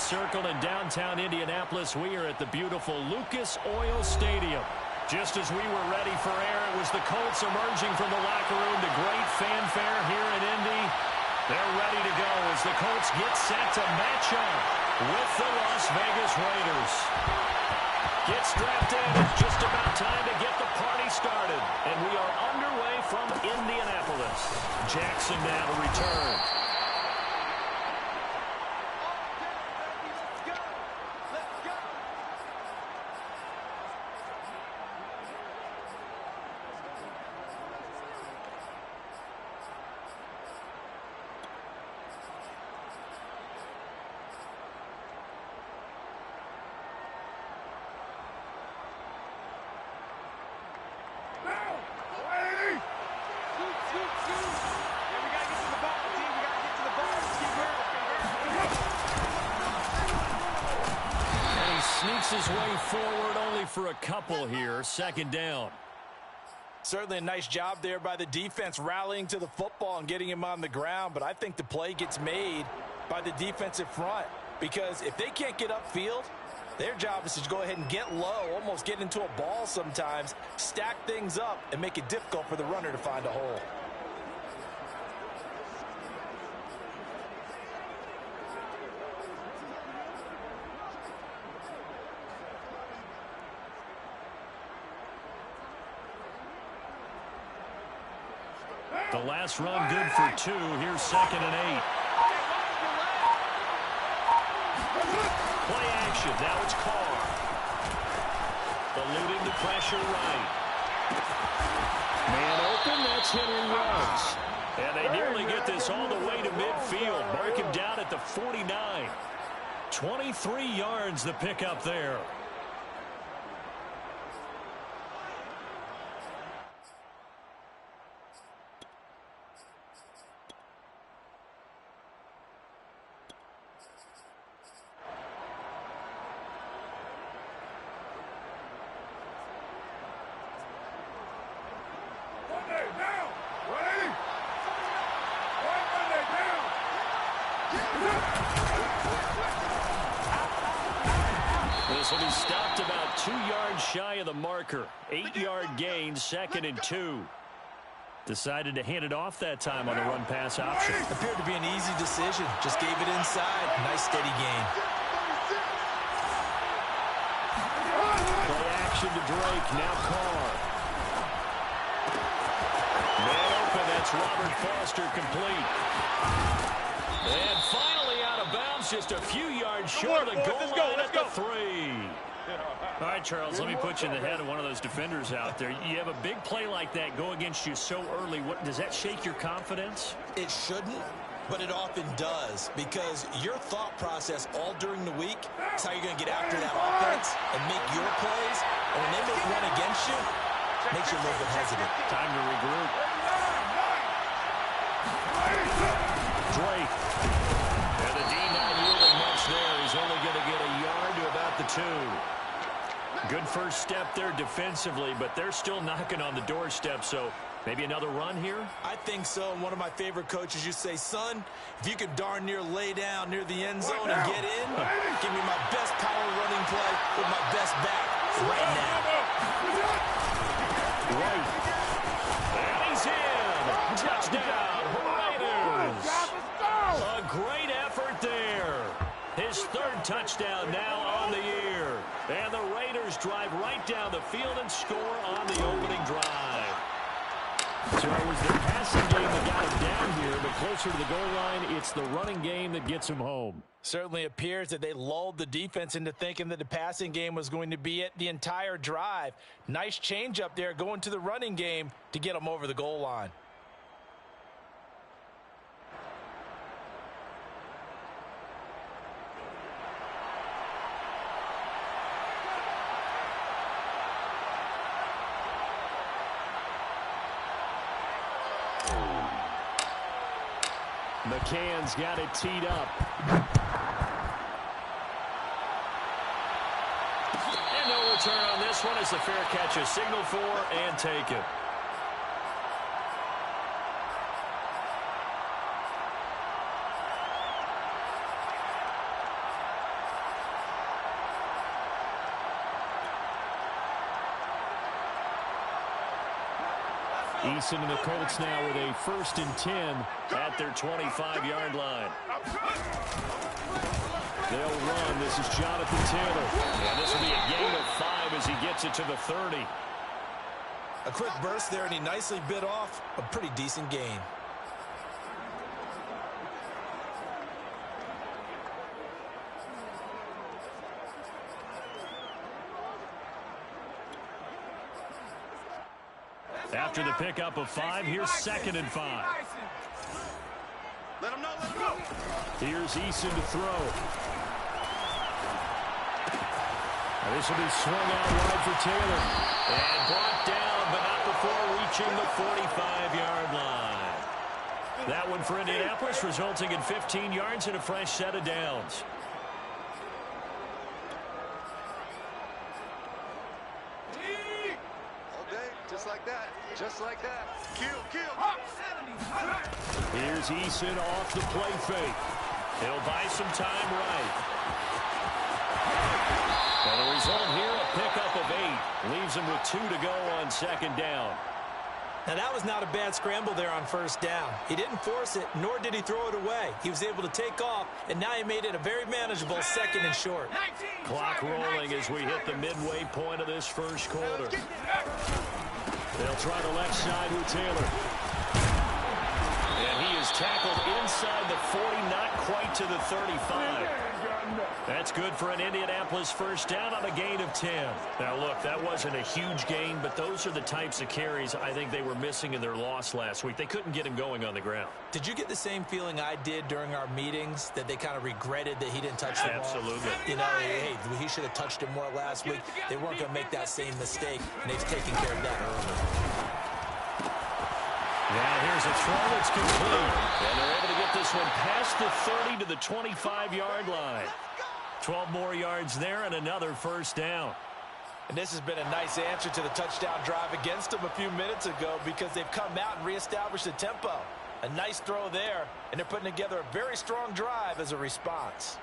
circle in downtown Indianapolis. We are at the beautiful Lucas Oil Stadium. Just as we were ready for air, it was the Colts emerging from the locker room to great fanfare here in Indy. They're ready to go as the Colts get set to match up with the Las Vegas Raiders. Get strapped in. It's just about time to get the party started. And we are underway from Indianapolis. Jackson now to return. His way forward only for a couple here. Second down. Certainly a nice job there by the defense rallying to the football and getting him on the ground, but I think the play gets made by the defensive front because if they can't get upfield, their job is to go ahead and get low, almost get into a ball sometimes, stack things up, and make it difficult for the runner to find a hole. The last run good for 2. Here's 2nd and 8. Play action. Now it's Carr. Eluding the pressure right. Man open. That's Henry Ruggs. And they nearly get this all the way to midfield. Mark him down at the 49. 23 yards the pickup there. This will be stopped about 2 yards shy of the marker. 8-yard gain, 2nd and 2. Decided to hand it off that time on the run-pass option. Appeared to be an easy decision. Just gave it inside. Nice steady gain. Play action to Drake. Now Carr. Man open. That's Robert Foster complete. And finally out of bounds, just a few yards short of the goal line at the 3. All right, Charles, let me put you in the head of one of those defenders out there. You have a big play like that go against you so early. Does that shake your confidence? It shouldn't, but it often does because your thought process all during the week is how you're going to get after that offense and make your plays. And when they make one against you, it makes you a little bit hesitant. Time to regroup. Drake. And the D not yielding much there. He's only going to get a yard to about the 2. Good first step there defensively, but they're still knocking on the doorstep, so maybe another run here? I think so. And one of my favorite coaches used to say, son, if you could darn near lay down near the end zone and get in, give me my best power running play with my best back right now. Right. And he's in. Touchdown, Raiders. A great effort there. His 3rd touchdown now on the year. And the Raiders drive right down the field and score on the opening drive. So it was the passing game that got him down here, but closer to the goal line, it's the running game that gets him home. Certainly appears that they lulled the defense into thinking that the passing game was going to be it the entire drive. Nice change up there going to the running game to get them over the goal line. McCann's got it teed up. And no return on this one as the fair catch is signaled for and taken. Eason and the Colts now with a 1st and 10 at their 25-yard line. They'll run. This is Jonathan Taylor. And this will be a gain of 5 as he gets it to the 30. A quick burst there, and he nicely bit off a pretty decent gain. After the pickup of 5, here's 2nd and 5. Let him know, let him go. Here's Eason to throw. Now this will be swung out wide for Taylor. And brought down, but not before reaching the 45-yard line. That one for Indianapolis, resulting in 15 yards and a fresh set of downs. Just like that. Just like that. Kill, kill. Here's Eason off the play fake. He'll buy some time right. And the result here, a pickup of 8. Leaves him with 2 to go on 2nd down. Now, that was not a bad scramble there on 1st down. He didn't force it, nor did he throw it away. He was able to take off, and now he made it a very manageable 2nd and short. Clock rolling as we hit the midway point of this first quarter. They'll try the left side with Taylor. And he is tackled inside the 40, not quite to the 35. That's good for an Indianapolis 1st down on a gain of 10. Now, look, that wasn't a huge gain, but those are the types of carries I think they were missing in their loss last week. They couldn't get him going on the ground. Did you get the same feeling I did during our meetings, that they kind of regretted that he didn't touch the ball? Absolutely. You know, hey, he should have touched it more last week. They weren't going to make that same mistake, and they've taken care of that early. Now here's a throw that's complete. And they're able to get this one past the 30 to the 25-yard line. 12 more yards there and another 1st down. And this has been a nice answer to the touchdown drive against them a few minutes ago, because they've come out and reestablished the tempo. A nice throw there, and they're putting together a very strong drive as a response.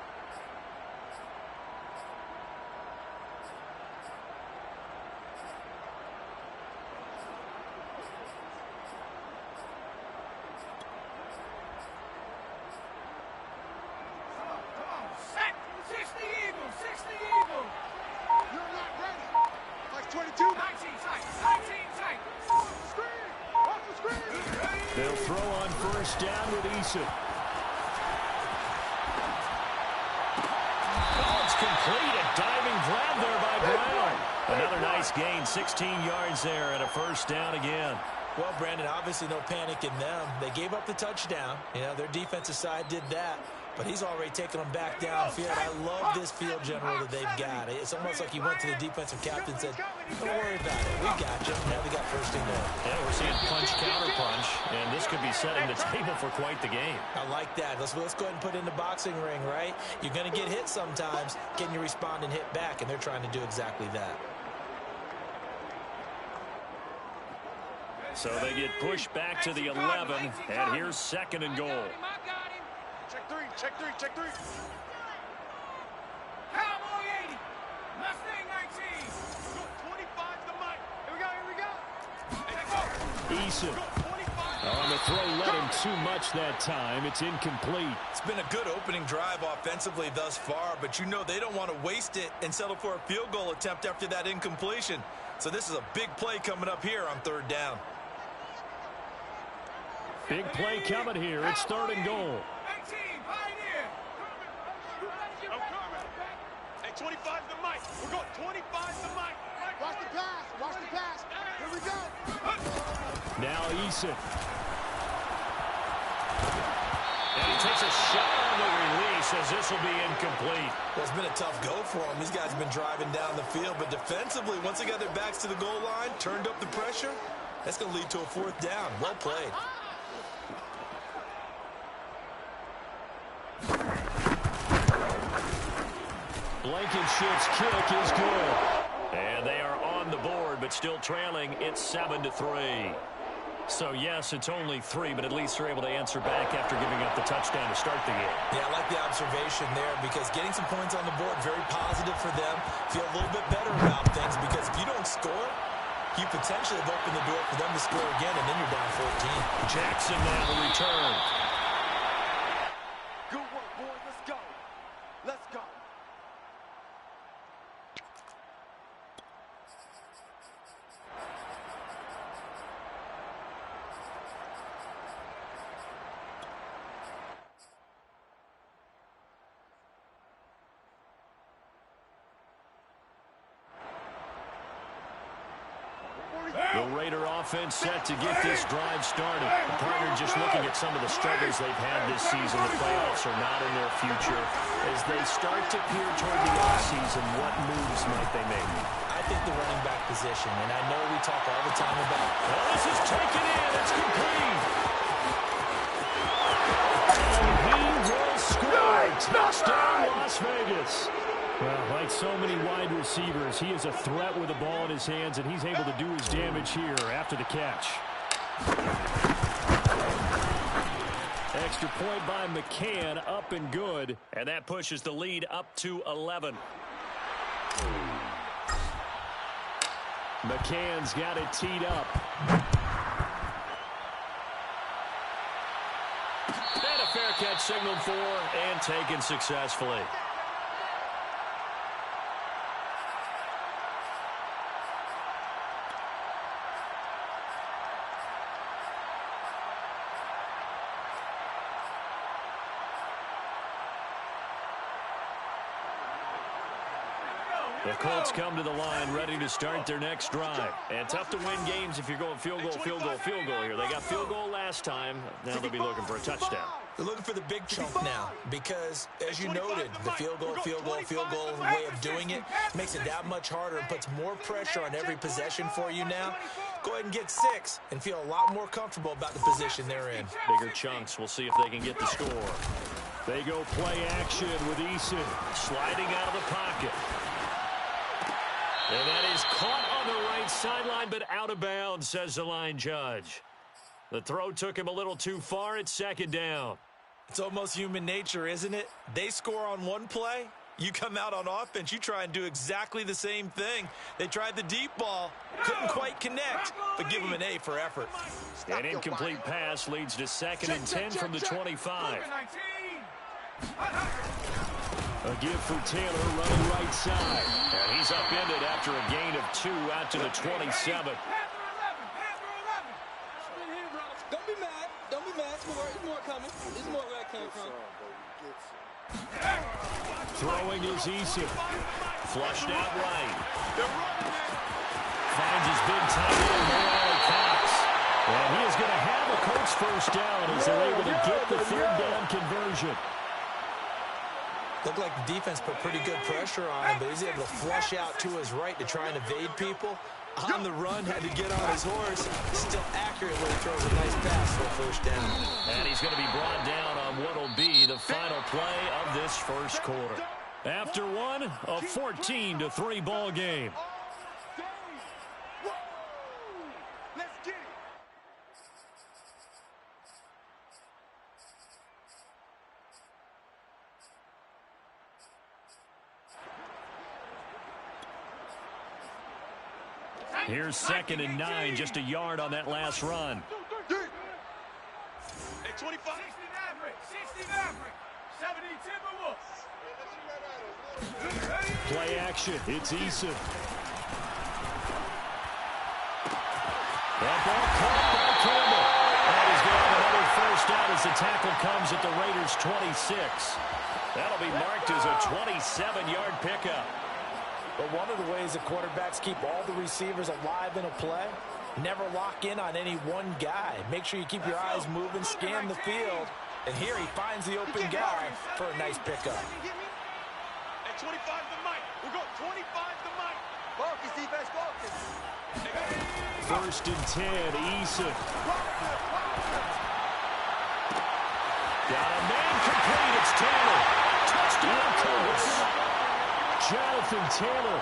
They'll throw on 1st down with Eason. Oh, it's complete. A diving grab there by Brown. Another nice gain, 16 yards there and a 1st down again. Well, Brandon, obviously no panic in them. They gave up the touchdown. You know, their defensive side did that. But he's already taken them back downfield. I love this field general that they've got. It's almost like he went to the defensive captain and said, don't worry about it. We got you. Now they got 1st and goal. Yeah, we're seeing punch, counter punch, and this could be setting the table for quite the game. I like that. Let's go ahead and put it in the boxing ring, right? You're going to get hit sometimes. Can you respond and hit back? And they're trying to do exactly that. So they get pushed back to the 11, and here's 2nd and goal. Check 3, check 3, check 3. Cowboy 80. Mustang 19. 25 to Mike. Here we go. Eason on the throw, let him too much that time. It's incomplete. It's been a good opening drive offensively thus far, but you know they don't want to waste it and settle for a field goal attempt after that incompletion. So this is a big play coming up here on 3rd down. Big play coming here. It's 3rd and goal. 19, Pioneer. I'm coming. Hey, 25 to Mike. We're going 25 to Mike. Watch the pass. Watch the pass. Here we go. Now Eason. And he takes a shot on the release as this will be incomplete. Well, it's been a tough go for them. These guys have been driving down the field, but defensively, once they got their backs to the goal line, turned up the pressure, that's going to lead to a 4th down. Well played. Blankenship's kick is good. And they are on the board, but still trailing. It's 7-3. So, yes, it's only 3, but at least they're able to answer back after giving up the touchdown to start the game. Yeah, I like the observation there, because getting some points on the board, very positive for them. Feel a little bit better about things, because if you don't score, You potentially have opened the door for them to score again, and then you're down 14. Jackson now to return. Good work, boys. Let's go. Let's go. The Raider offense set to get this drive started. The partner just looking at some of the struggles they've had this season. The playoffs are not in their future. As they start to peer toward the offseason, what moves might they make? I think the running back position, and I know we talk all the time about it. Well, this is taken in. It's complete. And he will score. Touchdown, Las Vegas. Well, like so many wide receivers, he is a threat with the ball in his hands, and he's able to do his damage here after the catch. Extra point by McCann, up and good, and that pushes the lead up to 11. McCann's got it teed up. And a fair catch signaled for and taken successfully. The Colts come to the line ready to start their next drive. And tough to win games if you're going field goal, field goal, field goal here. They got field goal last time. Now they'll be looking for a touchdown. They're looking for the big chunk now because, as you noted, the field goal way of doing it makes it that much harder and puts more pressure on every possession for you now. Go ahead and get 6 and feel a lot more comfortable about the position they're in. Bigger chunks. We'll see if they can get the score. They go play action with Eason sliding out of the pocket. And that is caught on the right sideline, but out of bounds, says the line judge. The throw took him a little too far. It's second down. It's almost human nature, isn't it? They score on one play. You come out on offense, you try and do exactly the same thing. They tried the deep ball, couldn't quite connect, but give them an A for effort. An incomplete pass leads to second and 10 from the 25. A give for Taylor running right side. And he's upended after a gain of 2 out to the 27. Don't be mad. Don't be mad. It's more coming. It's more where it came from. Throwing is Eason. Flushed out right. Finds his big tight end, Morale Cox. And he is going to have a Colts first down as they're able to get the third down conversion. Looked like the defense put pretty good pressure on him, but he's able to flush out to his right to try and evade people. On the run, had to get on his horse. Still accurately throws a nice pass for a first down. And he's going to be brought down on what will be the final play of this first quarter. After one, a 14-3 ball game. Let's get it. Here's second and 9, just a yard on that last run. Hey, 25. 60 Maverick. 70 Timberwolves. Play action. It's Eason. That ball caught by Campbell. And he's going to have another first down as the tackle comes at the Raiders' 26. That'll be marked as a 27-yard pickup. But one of the ways the quarterbacks keep all the receivers alive in a play, never lock in on any one guy. Make sure you keep your eyes moving, scan the field. And here he finds the open guy for a nice pickup. At 25 the mic. We'll go 25 the mic. Focus, defense, focus. First and 10, Eason. Got a man complete. It's Taylor. Touchdown, Colts. Jonathan Taylor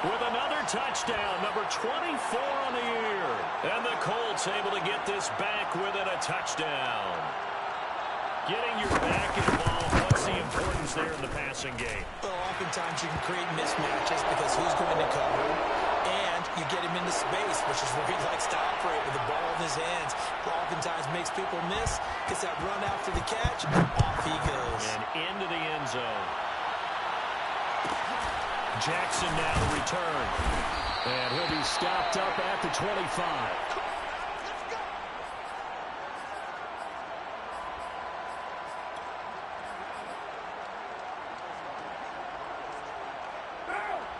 with another touchdown, number 24 on the year. And the Colts able to get this back within a touchdown. Getting your back involved, what's the importance there in the passing game? Well, oftentimes you can create mismatches because who's going to cover, and you get him into space, which is where he likes to operate with the ball in his hands. Oftentimes makes people miss, gets that run after the catch, off he goes. And into the end zone. Jackson now to return. And he'll be stopped up at the 25.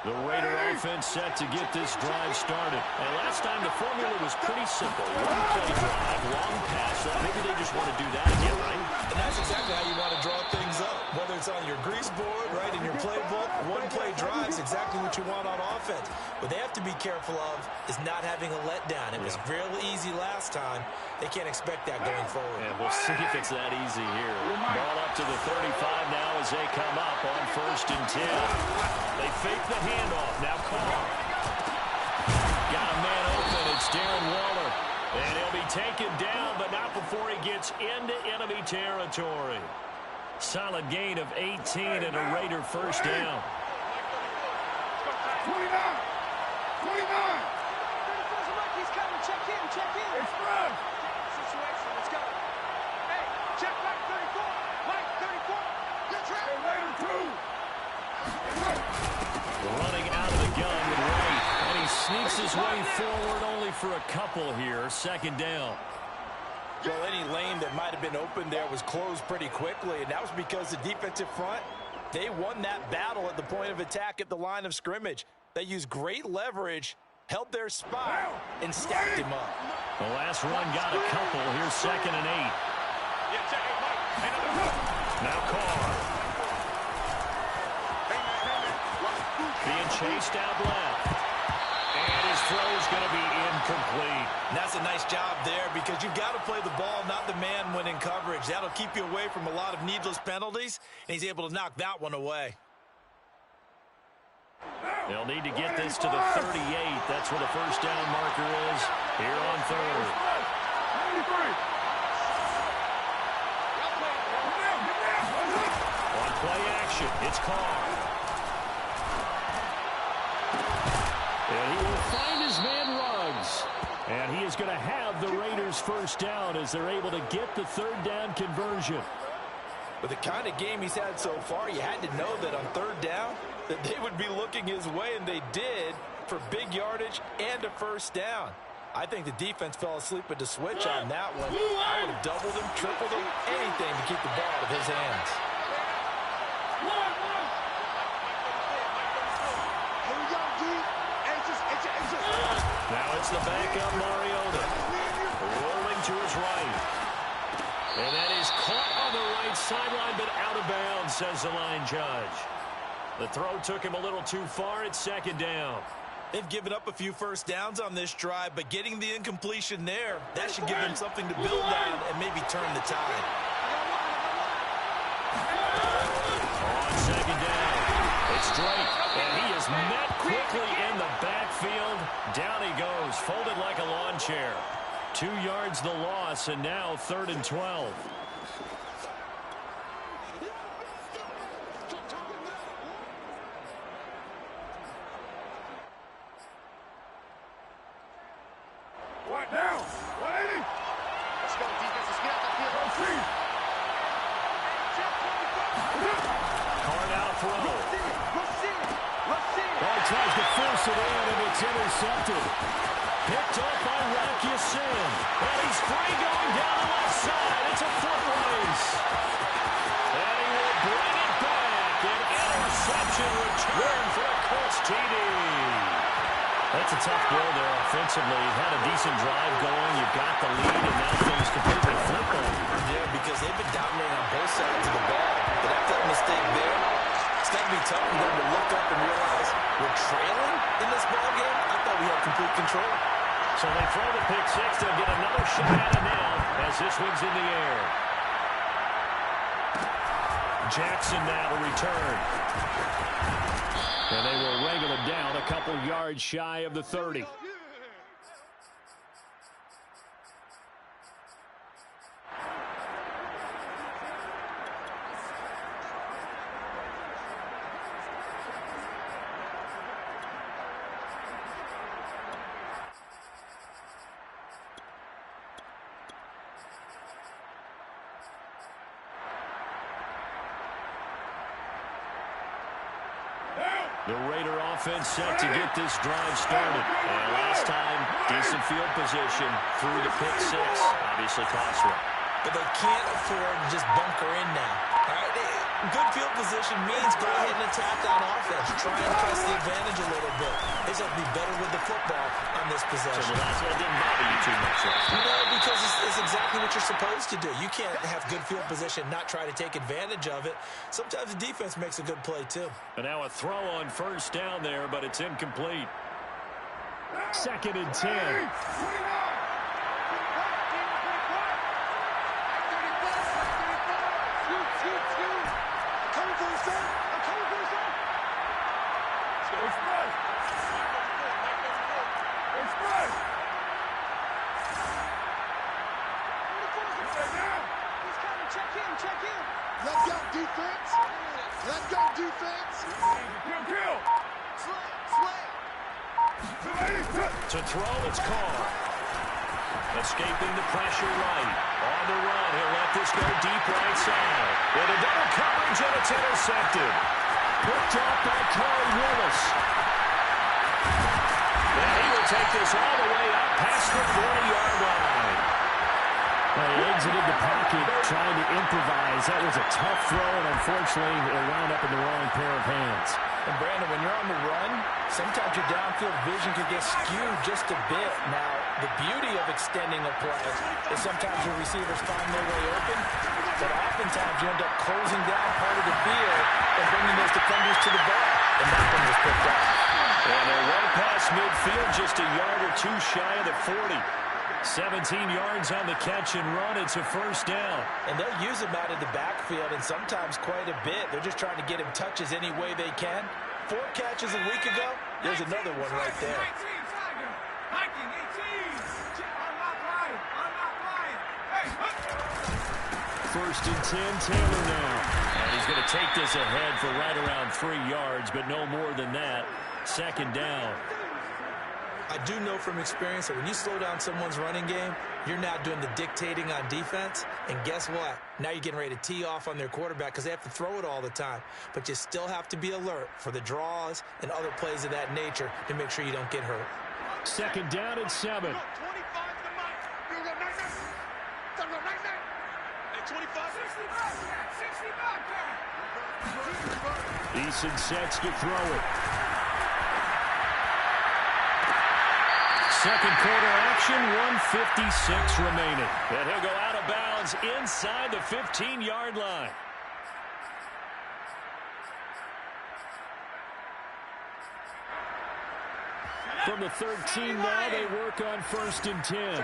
The Raider offense set to get this drive started. And last time the formula was pretty simple. One play drive, long pass. Maybe they just want to do that again, right? And that's exactly how you want to draw things up. Whether it's on your grease board, right, in your playbook, one play drive is exactly what you want on offense. What they have to be careful of is not having a letdown. It was real easy last time. They can't expect that going forward. And we'll see if it's that easy here. Ball up to the 35 now as they come up on 1st and 10. They fake the handoff. Now Carr. Got a man open. It's Darren Waller. And he'll be taken down, but not before he gets into enemy territory. Solid gain of 18 and a Raider first down. 29! 29! He's coming. Check in. It's run! Situation, let's go. Hey, check back 34. Mike, 34. Good track. Hey, Raider 2! Running out of the gun with Wright. And he sneaks his way forward only for a couple here. 2nd down. Well, any lane that might have been open there was closed pretty quickly, and that was because the defensive front, they won that battle at the point of attack at the line of scrimmage. They used great leverage, held their spot, and stacked him up. The last run got a couple. Here's 2nd and 8. Yeah, check it, Mike. Hey, no. Now Carr. Hey, man. Being chased out left. And his throw is going to be incomplete. And that's a nice job there because you've got to play the ball, not the man when in coverage. That'll keep you away from a lot of needless penalties, and he's able to knock that one away. They'll need to get this to the 38. That's where the first down marker is here on 3rd. 93! On play action, it's Carr. And he will find his man Ruggs. And he is going to have the Raiders first down as they're able to get the 3rd down conversion. With the kind of game he's had so far, you had to know that on 3rd down that they would be looking his way, and they did, for big yardage and a first down. I think the defense fell asleep at the switch on that one. I would have doubled him, tripled him, anything to keep the ball out of his hands. Here we go, G. Now it's the backup Mariota. Rolling to his right. And that is caught on the right sideline, but out of bounds, says the line judge. The throw took him a little too far. It's 2nd down. They've given up a few first downs on this drive, but getting the incompletion there, that should give them something to build on and maybe turn the tide. On 2nd down, it's Drake, and he is met quickly in the backfield. Down he goes, folded like a lawn chair. 2 yards the loss, and now 3rd and 12. What now? 180! Let's go, defense. Let's get out that field. Proceed! Carr now throw. Let's He tries to force it in, and it's intercepted. Picked up by Rocky Sin. And he's free going down the left side. It's a foot race. And he will bring it back. An interception return for a Colts TD. That's a tough blow there offensively. You've had a decent drive going. You've got the lead, and now things completely flip on you. Yeah, because they've been dominating on both sides of the ball. But after that mistake there, it's going to be tough for them to look up and realize we're trailing in this ball game. I thought we had complete control. So they throw the pick six. They'll get another shot at it now as this one's in the air. Jackson now to return. And they will wrangle it down a couple yards shy of the 30. The Raider offense set to get this drive started. And last time, decent field position through the pick six. Obviously cost one. But they can't afford to just bunker in now. All right? Good field position means go ahead and attack on offense. Try and press the advantage a little bit. They just have to be better with the football on this possession. So the last one didn't bother you too much, right? No, because it's exactly what you're supposed to do. You can't have good field position and not try to take advantage of it. Sometimes the defense makes a good play, too. And now a throw on first down there, but it's incomplete. 2nd and 10. Let's go, defense. Let's go, defense. Kill. To throw, it's called. Escaping the pressure right. On the run, he'll let this go deep right side. With a double coverage, and it's intercepted. Picked up by Corey Willis. And he will take this all the way up past the 40-yard line. He exited the pocket trying to improvise. That was a tough throw, and unfortunately, it wound up in the wrong pair of hands. And, Brandon, when you're on the run, sometimes your downfield vision could get skewed just a bit. Now, the beauty of extending a play is sometimes your receivers find their way open, but oftentimes you end up closing down part of the field and bringing those defenders to the ball. And that one was picked up. And they're well past midfield, just a yard or two shy of the 40. 17 yards on the catch and run. It's a first down. And they'll use him out of the backfield, and sometimes quite a bit. They're just trying to get him touches any way they can. 4 catches a week ago. There's another one right there. 1st and 10, Taylor now. And he's going to take this ahead for right around 3 yards, but no more than that. 2nd down. I do know from experience that when you slow down someone's running game, you're now doing the dictating on defense. And guess what? Now you're getting ready to tee off on their quarterback because they have to throw it all the time. But you still have to be alert for the draws and other plays of that nature to make sure you don't get hurt. 2nd down and 7. 65. Eason sets to throw it. 2nd quarter action, 1:56 remaining. And he'll go out of bounds inside the 15-yard line. From the 13 now, they work on 1st and 10.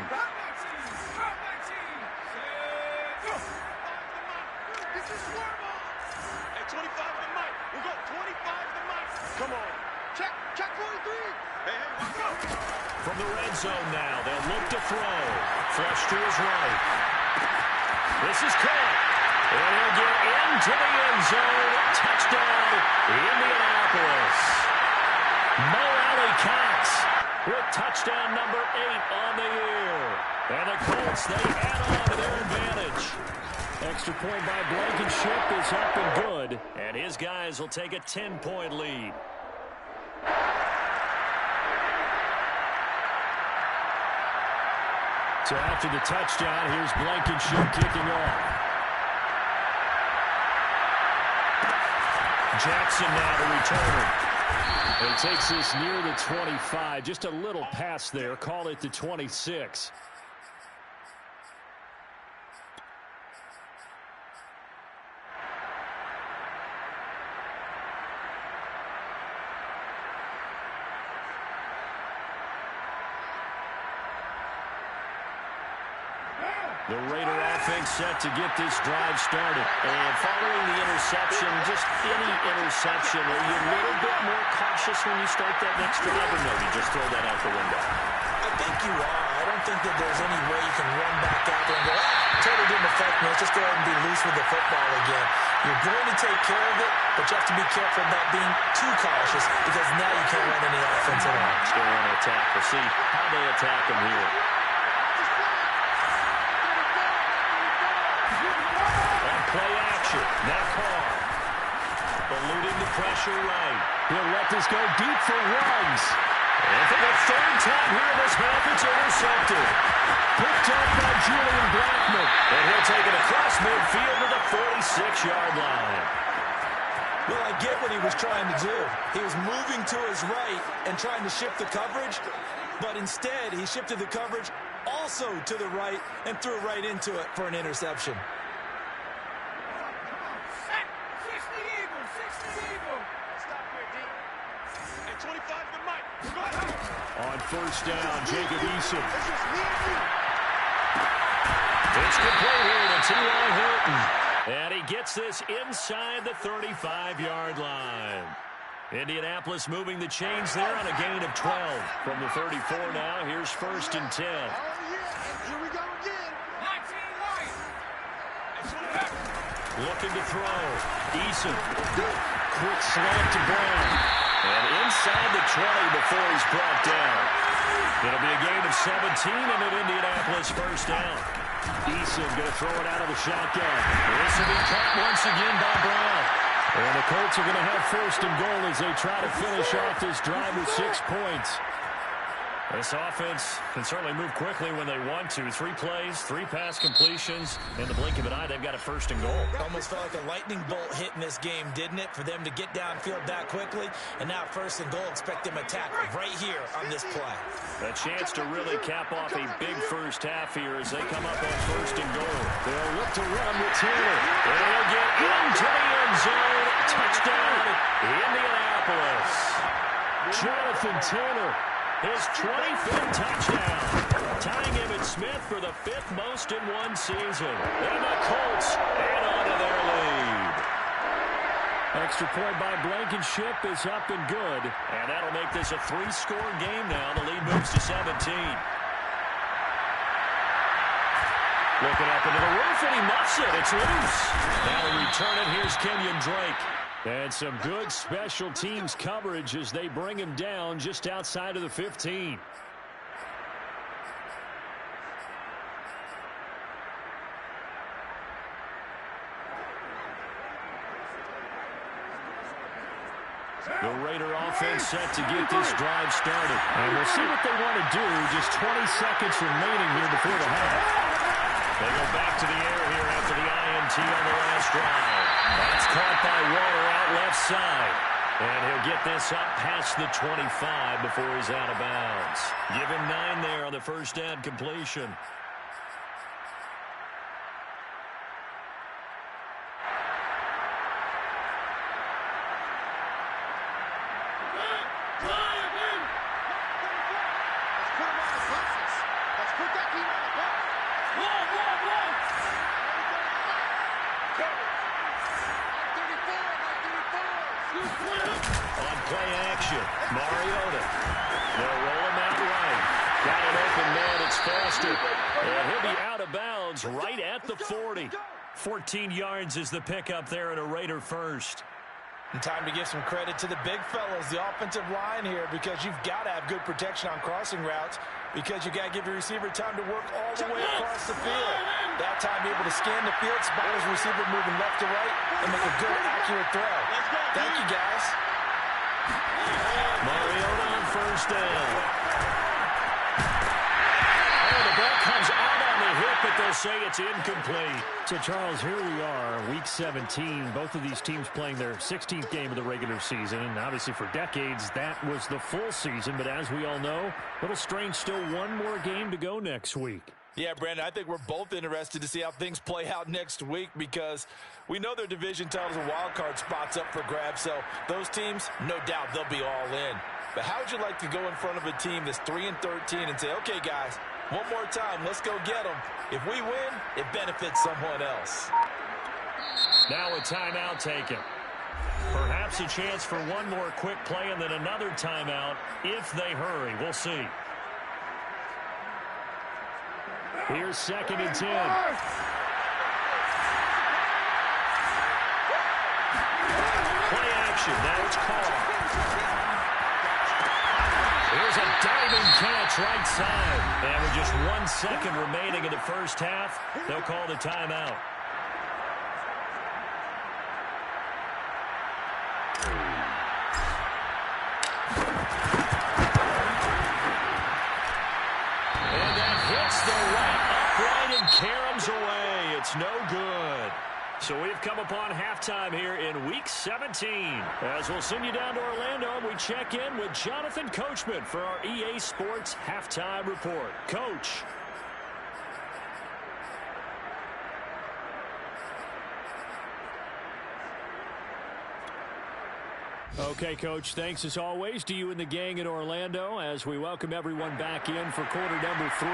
Come on. Check 43. Hey, let's go. From the red zone now, they'll look to throw. Flush to his right. This is caught. And he'll get into the end zone. Touchdown, Indianapolis. Mo Alley-Cox with touchdown number 8 on the year. And the Colts, they add on to their advantage. Extra point by Blankenship is up and good. And his guys will take a 10-point lead. So after the touchdown, here's Blankenship kicking off. Jackson now to return. And he takes this near the 25. Just a little pass there. Call it the 26. The Raider offense set to get this drive started. And following the interception, just any interception, are you a little bit more cautious when you start that next drive, or no, you just throw that out the window? I think you are. I don't think that there's any way you can run back out there and go, totally didn't affect me. Let's just go ahead and be loose with the football again. You're going to take care of it, but you have to be careful about being too cautious because now you can't run any offense at all. Still want to attack. We'll see how they attack him here. Play action. Now Carr. eluding the pressure right. He'll let this go deep for Ruggs. And for the third time here in this half, it's intercepted. Picked up by Julian Blackman. And he'll take it across midfield to the 46-yard line. Well, I get what he was trying to do. He was moving to his right and trying to shift the coverage, but instead he shifted the coverage also to the right and threw right into it for an interception. 60 Eagles, 60 Eagles. Stop here, D. Hey, 25 to Mike. On first down, Jacob Eason. It's just me and you. It's complete here to T.Y. Hilton. And he gets this inside the 35-yard line. Indianapolis moving the chains there on a gain of 12. From the 34 now, here's first and 10. Oh, yeah. Here we go again. 19 White. Looking to throw. Eason. Quick slant to Brown. And inside the 20 before he's brought down. It'll be a gain of 17 and an Indianapolis first down. Eason going to throw it out of the shotgun. This will be caught once again by Brown. And the Colts are going to have first and goal as they try to finish off this drive with 6 points. This offense can certainly move quickly when they want to. 3 plays, 3 pass completions. In the blink of an eye, they've got a first and goal. Almost felt like a lightning bolt hit in this game, didn't it? For them to get downfield that quickly. And now first and goal, expect them to attack right here on this play. A chance to really cap off a big first half here as they come up on first and goal. They'll look to run with Taylor. And he'll get into the end zone. Touchdown, Indianapolis. Jonathan Taylor, his 25th touchdown. Tying Emmitt Smith for the 5th most in one season. And the Colts add on to their lead. Extra point by Blankenship is up and good. And that'll make this a 3-score game now. The lead moves to 17. Looking up into the roof, and he muffs it. It's loose. Now to return it, here's Kenyon Drake. And some good special teams coverage as they bring him down just outside of the 15. The Raider offense set to get this drive started. And we'll see what they want to do. Just 20 seconds remaining here before the half. They go back to the air here after the INT on the last drive. That's caught by Water out left side. And he'll get this up past the 25 before he's out of bounds. Give him 9 there on the first down completion. And he'll be out of bounds right at the 40. 14 yards is the pickup there and a Raider first. And time to give some credit to the big fellas, the offensive line here, because you've got to have good protection on crossing routes because you got to give your receiver time to work all the way across the field. That time able to scan the field, spot his receiver moving left to right, and make a good, accurate throw. Thank you, guys. Mariota on first down. The ball comes out on the hip, but they'll say it's incomplete. So, Charles, here we are, Week 17. Both of these teams playing their 16th game of the regular season. And obviously for decades, that was the full season. But as we all know, a little strange, still one more game to go next week. Yeah, Brandon, I think we're both interested to see how things play out next week because we know their division titles and wild card spots up for grabs. So those teams, no doubt, they'll be all in. But how would you like to go in front of a team that's 3-13 and say, okay, guys, one more time, let's go get them. If we win, it benefits someone else. Now a timeout taken. Perhaps a chance for one more quick play and then another timeout if they hurry. We'll see. Here's 2nd and 10. Play action. Now it's called. Here's a diving catch right side. And with just 1 second remaining in the first half, they'll call the timeout. it's no good. So we've come upon halftime here in Week 17. As we'll send you down to Orlando, we check in with Jonathan Coachman for our EA Sports Halftime Report. Coach. Okay, Coach, thanks as always to you and the gang in Orlando as we welcome everyone back in for quarter number 3.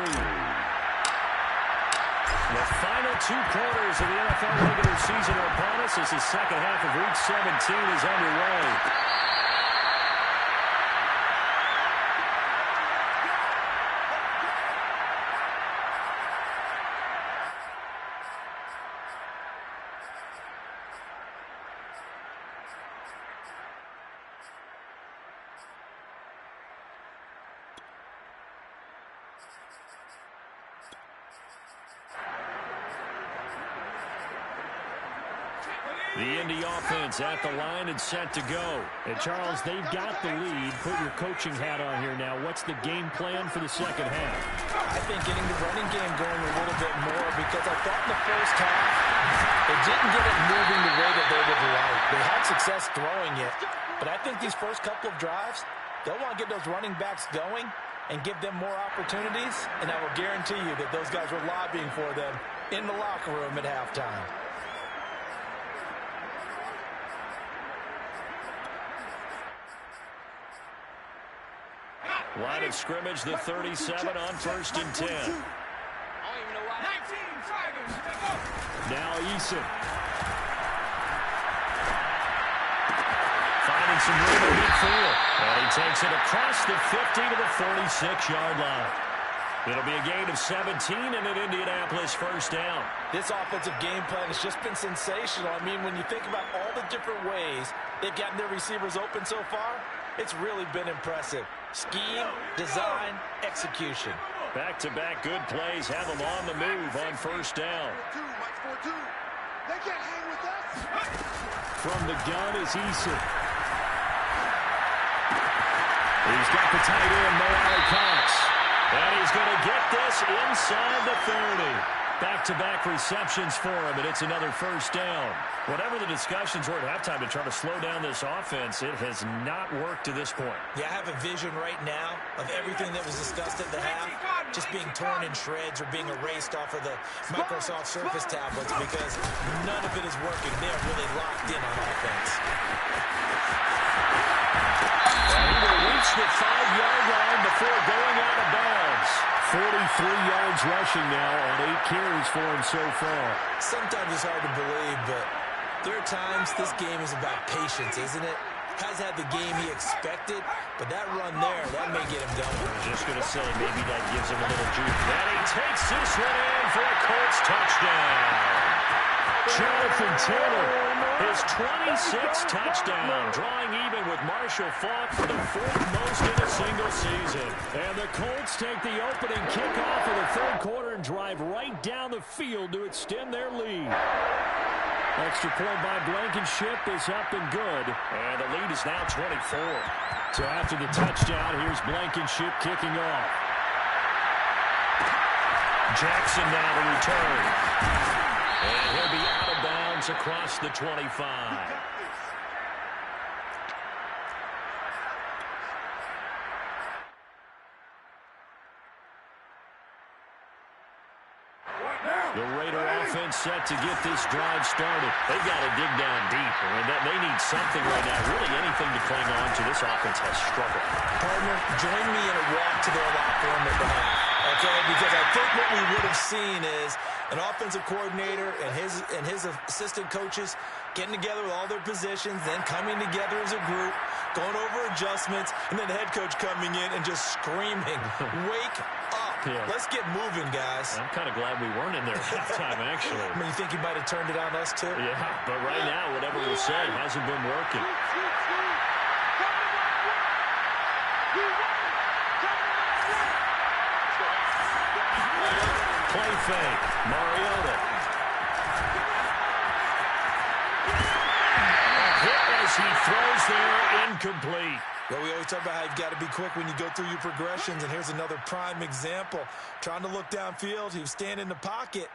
The final 2 quarters of the NFL regular season are upon us as the second half of Week 17 is underway. The Indy offense at the line and set to go. And, Charles, they've got the lead. Put your coaching hat on here now. What's the game plan for the second half? I think getting the running game going a little bit more because I thought in the first half they didn't get it moving the way that they would like. They had success throwing it. But I think these first couple of drives, they'll want to get those running backs going and give them more opportunities. And I will guarantee you that those guys were lobbying for them in the locker room at halftime. Line of scrimmage, the 37 on 1st and 10. Now Eason. Finding some room in midfield. And he takes it across the 50 to the 46-yard line. It'll be a gain of 17 and an Indianapolis first down. This offensive game plan has just been sensational. I mean, when you think about all the different ways they've gotten their receivers open so far, it's really been impressive. Scheme, design, execution. Back-to-back good plays have them on the move on first down. They can't hang with us. From the gun is Eason. He's got the tight end, Mo Cox. And he's going to get this inside the 30. Back-to-back receptions for him, and it's another first down. Whatever the discussions were at halftime to try to slow down this offense, it has not worked to this point. Yeah, I have a vision right now of everything that was discussed at the half just being torn in shreds or being erased off of the Microsoft Surface tablets because none of it is working. They're really locked in on offense. And he will reach the 5-yard line before going out of bounds. 43 yards rushing now on 8 carries for him so far. Sometimes it's hard to believe, but there are times this game is about patience, isn't it? Has had the game he expected, but that run there, that may get him going. I was just going to say, maybe that gives him a little juice. And he takes this one in for a Colts touchdown. Jonathan Taylor, his 26th touchdown, drawing even with Marshall Faulk for the 4th most in a single season. And the Colts take the opening kickoff of the 3rd quarter and drive right down the field to extend their lead. Extra point by Blankenship is up and good. And the lead is now 24. So after the touchdown, here's Blankenship kicking off. Jackson now to return. And he'll be out of bounds across the 25. The Raider offense set to get this drive started. They've got to dig down deep. I mean, they need something right now. Really anything to cling on to. This offense has struggled. Partner, join me in a walk to their locker room at the half. Okay, because I think what we would have seen is an offensive coordinator and his assistant coaches getting together with all their positions, then coming together as a group, going over adjustments, and then the head coach coming in and just screaming, "Wake up. Yeah. Let's get moving, guys." I'm kind of glad we weren't in there at halftime, actually. I mean, you think he might have turned it on us, too? Yeah, but right now, whatever we say hasn't been working. Play fake. Mariota. A hit as he throws there, incomplete. Well, we always talk about how you've got to be quick when you go through your progressions, and here's another prime example. Trying to look downfield, he was standing in the pocket,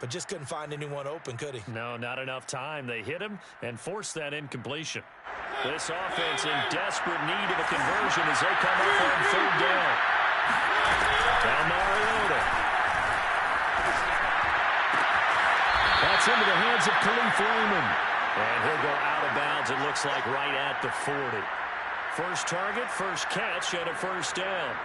but just couldn't find anyone open, could he? No, not enough time. They hit him and forced that incompletion. This offense in desperate need of a conversion as they come up on third down. Now Mariota. That's into the hands of Khalif Raymond. And he'll go out of bounds, it looks like, right at the 40. First target, first catch, and a first down.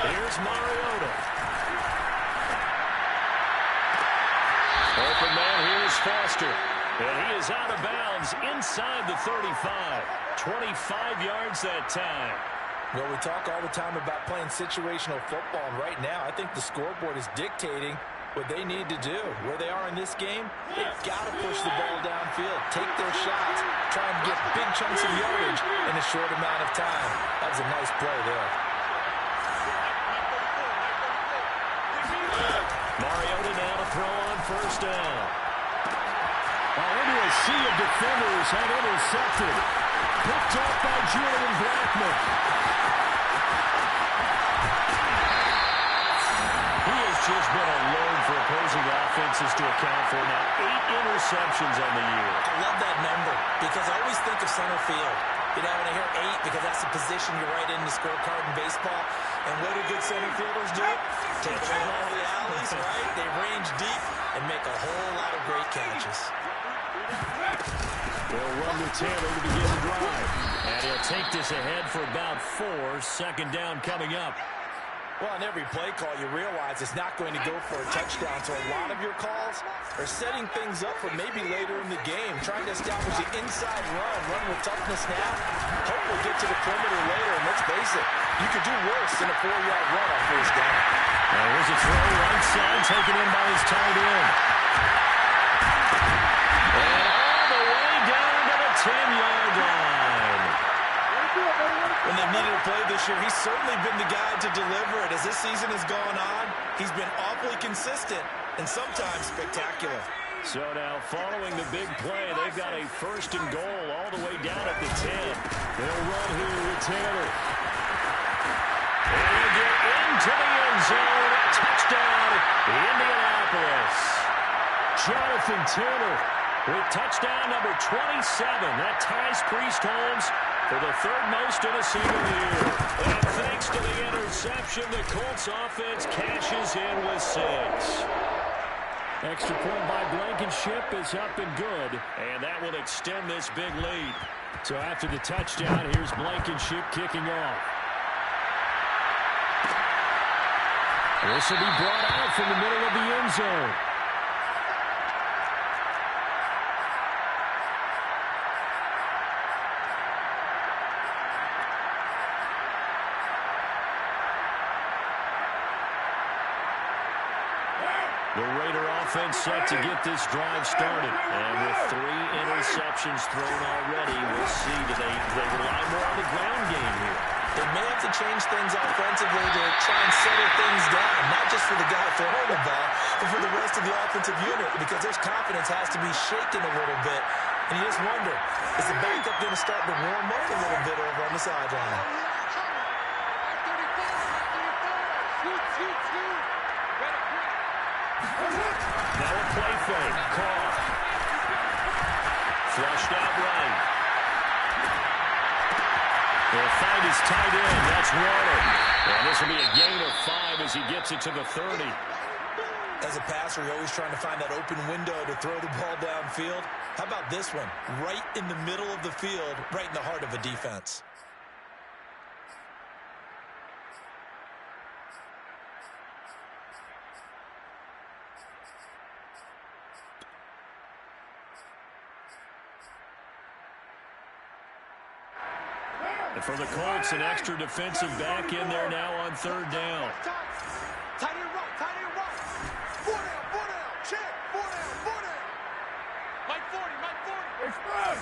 Here's Mariota. Open man, here's Foster. And he is out of bounds inside the 35. 25 yards that time. Well, we talk all the time about playing situational football, and right now I think the scoreboard is dictating what they need to do. Where they are in this game, they've got to push the ball downfield, take their shots, try and get big chunks of yardage in a short amount of time. That was a nice play there. Mariota now to throw on first down. Into a sea of defenders and intercepted. Picked up by Julian Blackmon. He has just been a load for opposing offenses to account for. Now 8 interceptions on the year. I love that number because I always think of center field. You know, when I hear 8, because that's the position you write in the scorecard in baseball. And what do good center fielders do? Take it out of the alleys, right? They range deep and make a whole lot of great catches. They'll run to Taylor to begin the drive. And he'll take this ahead for about 4. Second down coming up. Well, on every play call, you realize it's not going to go for a touchdown. So a lot of your calls are setting things up for maybe later in the game, trying to establish the inside run with toughness now. Hope we'll get to the perimeter later, and let's face it, you could do worse than a 4-yard run on first down. Now here's a throw right side, taken in by his tight end. And all the way down to the 10-yard line. When they've needed a play this year, he's certainly been the guy to deliver it. As this season has gone on, he's been awfully consistent and sometimes spectacular. So now, following the big play, they've got a first and goal all the way down at the 10. They'll run here with Taylor. And he'll get into the end zone. Touchdown, Indianapolis. Jonathan Taylor with touchdown number 27. That ties Priest Holmes for the third most in a single year. And thanks to the interception, the Colts offense cashes in with 6. Extra point by Blankenship is up and good. And that will extend this big lead. So after the touchdown, here's Blankenship kicking off. This will be brought out from the middle of the end zone. The Raider offense set to get this drive started. And with 3 interceptions thrown already, we'll see. Do they rely more on the ground game here? They may have to change things offensively to try and settle things down, not just for the guy throwing the ball, but for the rest of the offensive unit, because their confidence has to be shaken a little bit. And you just wonder, is the backup going to start to warm up a little bit over on the sideline? Now a play fake. Call. Flushed out right. They'll find his tight end. That's Warner. And this will be a gain of 5 as he gets it to the 30. As a passer, you're always trying to find that open window to throw the ball downfield. How about this one? Right in the middle of the field, right in the heart of a defense. And for the Colts, an extra defensive back in there now on third down. Tight end right. 4 down. Check. 4 down. Mike 40. Express.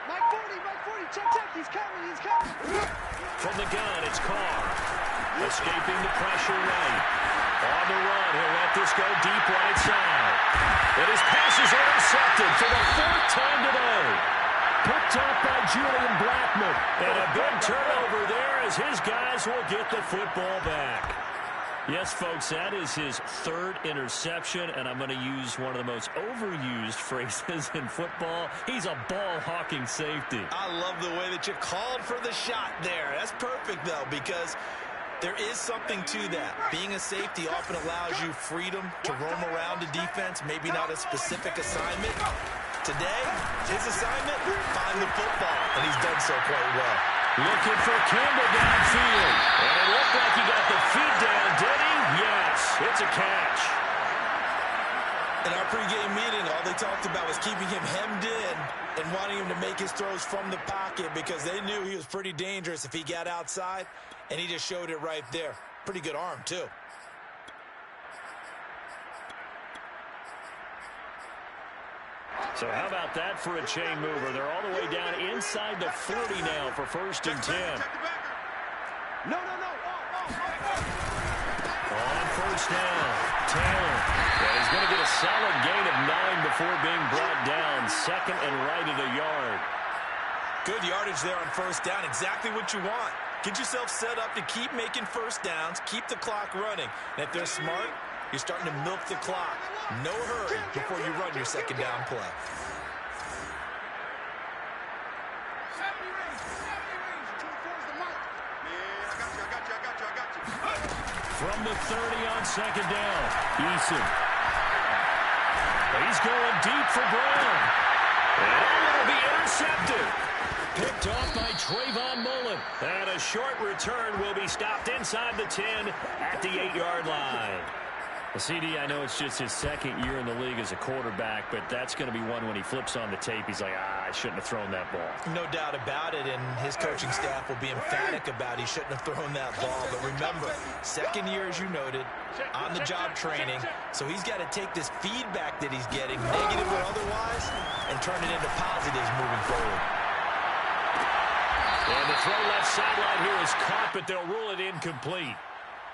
Mike 40. Check. He's coming. From the gun, it's Carr. Escaping the pressure right. On the run, he'll let this go deep right side. And his pass is intercepted for the 4th time today. Picked up by Julian Blackman. And a big turnover there as his guys will get the football back. Yes, folks, that is his 3rd interception, and I'm going to use one of the most overused phrases in football. He's a ball-hawking safety. I love the way that you called for the shot there. That's perfect, though, because there is something to that. Being a safety often allows you freedom to roam around the defense, maybe not a specific assignment. Today, his assignment, find the football, and he's done so quite well. Looking for Campbell downfield. And it looked like he got the feet down, did he? Yes, it's a catch. In our pregame meeting, all they talked about was keeping him hemmed in and wanting him to make his throws from the pocket because they knew he was pretty dangerous if he got outside, and he just showed it right there. Pretty good arm, too. So how about that for a chain mover? They're all the way down inside the 40 now for 1st and 10. No. On 1st down, Taylor. And he's going to get a solid gain of 9 before being brought down. 2nd and right at a yard. Good yardage there on 1st down. Exactly what you want. Get yourself set up to keep making 1st downs, keep the clock running. And if they're smart, you're starting to milk the clock. No hurry before you run your 2nd down play. From the 30 on 2nd down, Eason. He's going deep for Brown. And it'll be intercepted. Picked off by Trayvon Mullen. And a short return will be stopped inside the 10 at the 8-yard line. Well, CD, I know it's just his 2nd year in the league as a quarterback, but that's going to be one when he flips on the tape. He's like, I shouldn't have thrown that ball. No doubt about it, and his coaching staff will be emphatic about he shouldn't have thrown that ball. But remember, 2nd year, as you noted, on-the-job training, so he's got to take this feedback that he's getting, negative or otherwise, and turn it into positives moving forward. And the throw left sideline here is caught, but they'll rule it incomplete.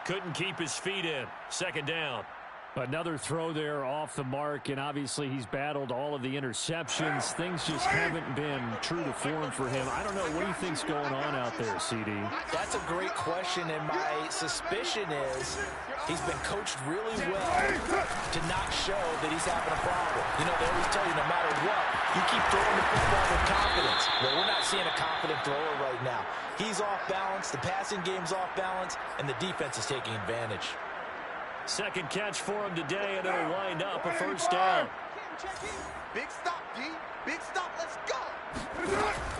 Couldn't keep his feet in. 2nd down. Another throw there off the mark, and obviously he's battled all of the interceptions. Things just haven't been true to form for him. I don't know. What do you think's going on out there, CD? That's a great question, and my suspicion is he's been coached really well to not show that he's having a problem. You know, they always tell you no matter what, you keep throwing the football with confidence. Well, we're not seeing a confident thrower right now. He's off balance, the passing game's off balance, and the defense is taking advantage. 2nd catch for him today, and it'll wind up a 1st down. Big stop, D. Big stop. Let's go.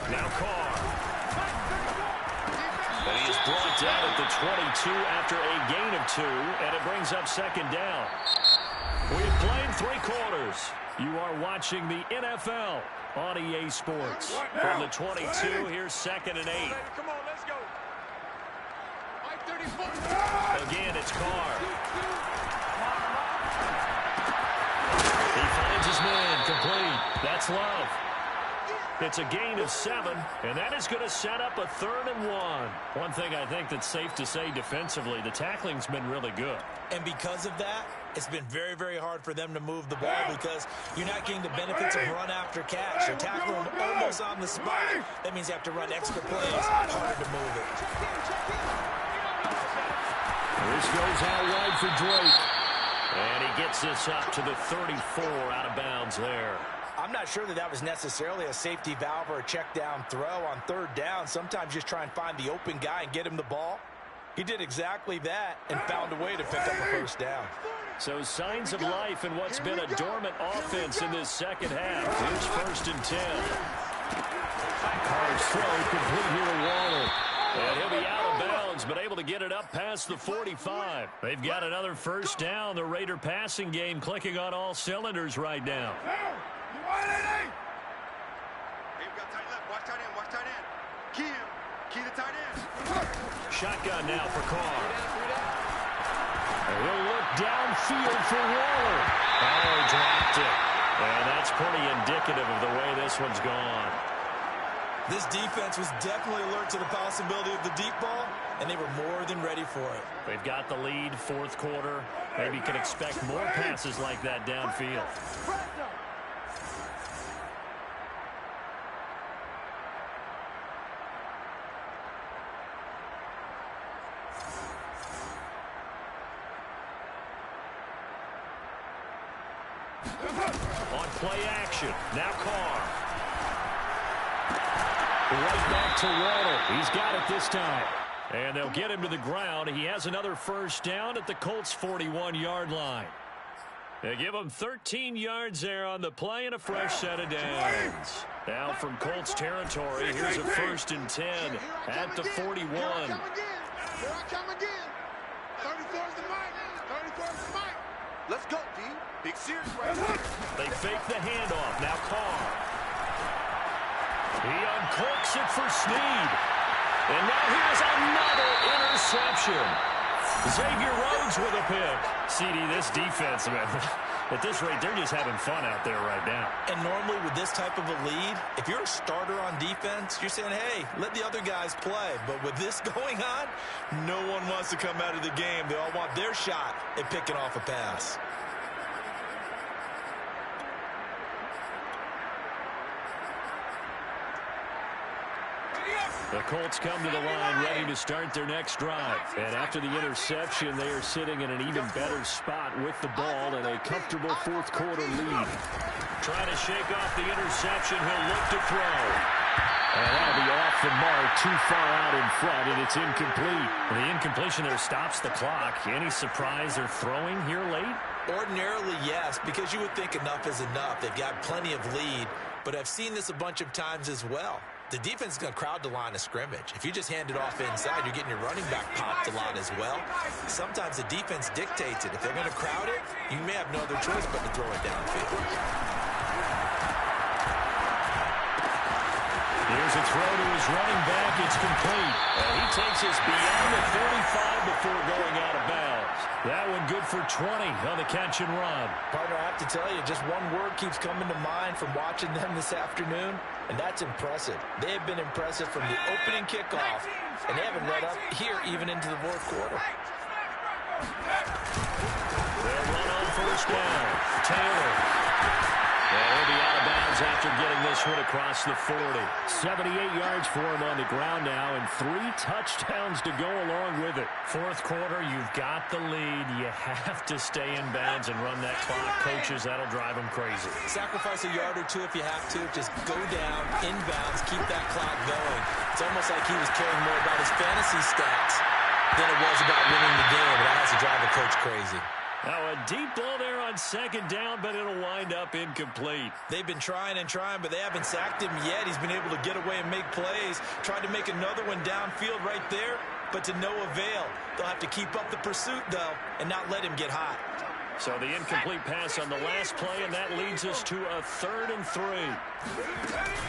Now Carr. And he is brought down at the 22 after a gain of 2, and it brings up 2nd down. We've played 3 quarters. You are watching the NFL on EA Sports. From the 22, here's 2nd and 8. Come on, let's go. Again, it's Carr. He finds his man, complete. That's Love. It's a gain of 7, and that is going to set up a 3rd and 1. One thing I think that's safe to say defensively, the tackling's been really good. And because of that, it's been very, very hard for them to move the ball because you're not getting the benefits of run after catch. You're tackling them almost on the spot. That means you have to run extra plays, harder to move it. This goes out wide for Drake. And he gets this up to the 34 out of bounds there. I'm not sure that that was necessarily a safety valve or a check down throw on 3rd down. Sometimes just try and find the open guy and get him the ball. He did exactly that and found a way to pick up a 1st down. So signs of life in what's been a dormant offense in this 2nd half. Here's 1st and 10. Carr's throw complete here to Waller. And he'll be out of bounds, but able to get it up past the 45. They've got another 1st down. The Raider passing game clicking on all cylinders right now. Hey, we got tight left. Watch tight end. Shotgun now for Carr. He'll look downfield for Waller. Oh, dropped it. And that's pretty indicative of the way this one's gone. This defense was definitely alert to the possibility of the deep ball, and they were more than ready for it. They've got the lead, fourth quarter. Maybe you can expect more passes like that downfield. On play action, now Carr. Right back to Waddle. He's got it this time. And they'll get him to the ground. He has another first down at the Colts' 41-yard line. They give him 13 yards there on the play and a fresh set of downs. Now from Colts territory, here's a 1st and 10 at the 41. Here I come again. 34's the mic. 34's the mic. Let's go, D. Big series right now. They fake the handoff. Now Carr. He uncorks it for Snead. And now here's another interception. Xavier Rhodes with a pick. CD, this defense, man, at this rate, they're just having fun out there right now. And normally with this type of a lead, if you're a starter on defense, you're saying, hey, let the other guys play. But with this going on, no one wants to come out of the game. They all want their shot at picking off a pass. The Colts come to the line ready to start their next drive. And after the interception, they are sitting in an even better spot with the ball and a comfortable fourth quarter lead. Trying to shake off the interception. He'll look to throw. And that'll be off the mark, too far out in front, and it's incomplete. The incompletion there stops the clock. Any surprise they're throwing here late? Ordinarily, yes, because you would think enough is enough. They've got plenty of lead, but I've seen this a bunch of times as well. The defense is going to crowd the line of scrimmage. If you just hand it off inside, you're getting your running back popped a lot as well. Sometimes the defense dictates it. If they're going to crowd it, you may have no other choice but to throw it downfield. Here's a throw to his running back. It's complete. And he takes us beyond the 35 before going out of bounds. That one good for 20 on the catch and run. Partner, I have to tell you, just one word keeps coming to mind from watching them this afternoon, and that's impressive. They have been impressive from the opening kickoff, and they haven't let up here even into the fourth quarter. They'll run on first down. Taylor. They'll be out of bounds after getting this one across the 40. 78 yards for him on the ground now, and 3 touchdowns to go along with it. Fourth quarter, you've got the lead. You have to stay in bounds and run that clock. Coaches, that'll drive them crazy. Sacrifice a yard or two if you have to. Just go down, in bounds, keep that clock going. It's almost like he was caring more about his fantasy stats than it was about winning the game. That has to drive a coach crazy. Now a deep ball there on second down, but it'll wind up incomplete. They've been trying and trying, but they haven't sacked him yet. He's been able to get away and make plays. Tried to make another one downfield right there, but to no avail. They'll have to keep up the pursuit, though, and not let him get hot. So the incomplete pass on the last play, and that leads us to a 3rd and 3.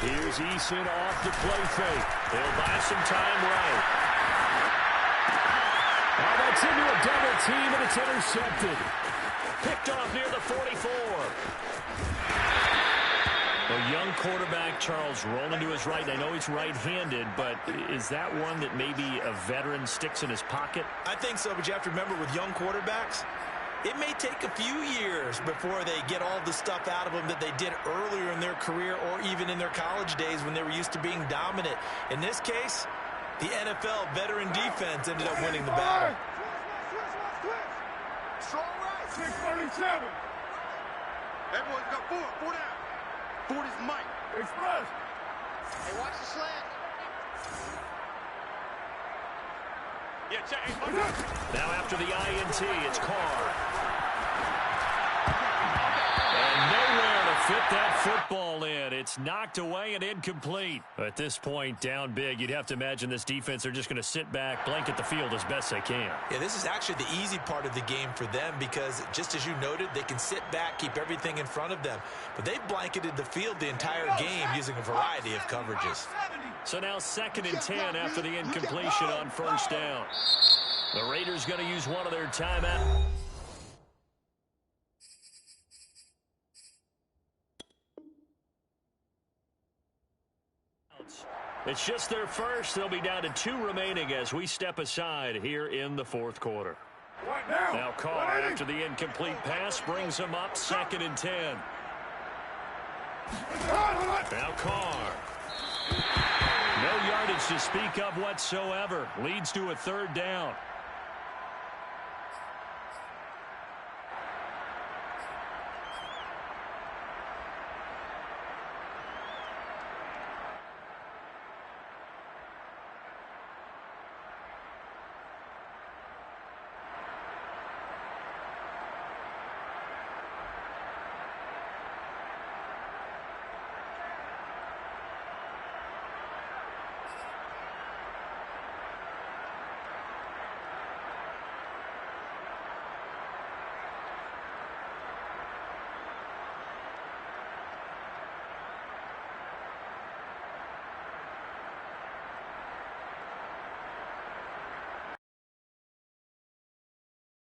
Here's Eason off the play fake. They'll buy some time right. Oh, that's into a double team, and it's intercepted. Picked off near the 44. A young quarterback, Charles, rolling to his right. I know he's right-handed, but is that one that maybe a veteran sticks in his pocket? I think so, but you have to remember with young quarterbacks, it may take a few years before they get all the stuff out of them that they did earlier in their career or even in their college days when they were used to being dominant. In this case, the NFL veteran defense ended up winning the battle. Strong right. 637. That boy's got 4 down. 40's Mike. Express. Hey, watch the slant. Yeah, check. Now after the INT, it's Carr. And nowhere to fit that football in. it's knocked away and incomplete. At this point, down big, you'd have to imagine this defense are just going to sit back, blanket the field as best they can. Yeah, this is actually the easy part of the game for them because, just as you noted, they can sit back, keep everything in front of them. But they've blanketed the field the entire game using a variety of coverages. So now 2nd and 10 after the incompletion on first down. The Raiders going to use one of their timeouts. It's just their first. They'll be down to 2 remaining as we step aside here in the 4th quarter. Now Carr, after the incomplete pass, brings them up 2nd and 10. Now Carr. No yardage to speak of whatsoever. Leads to a 3rd down.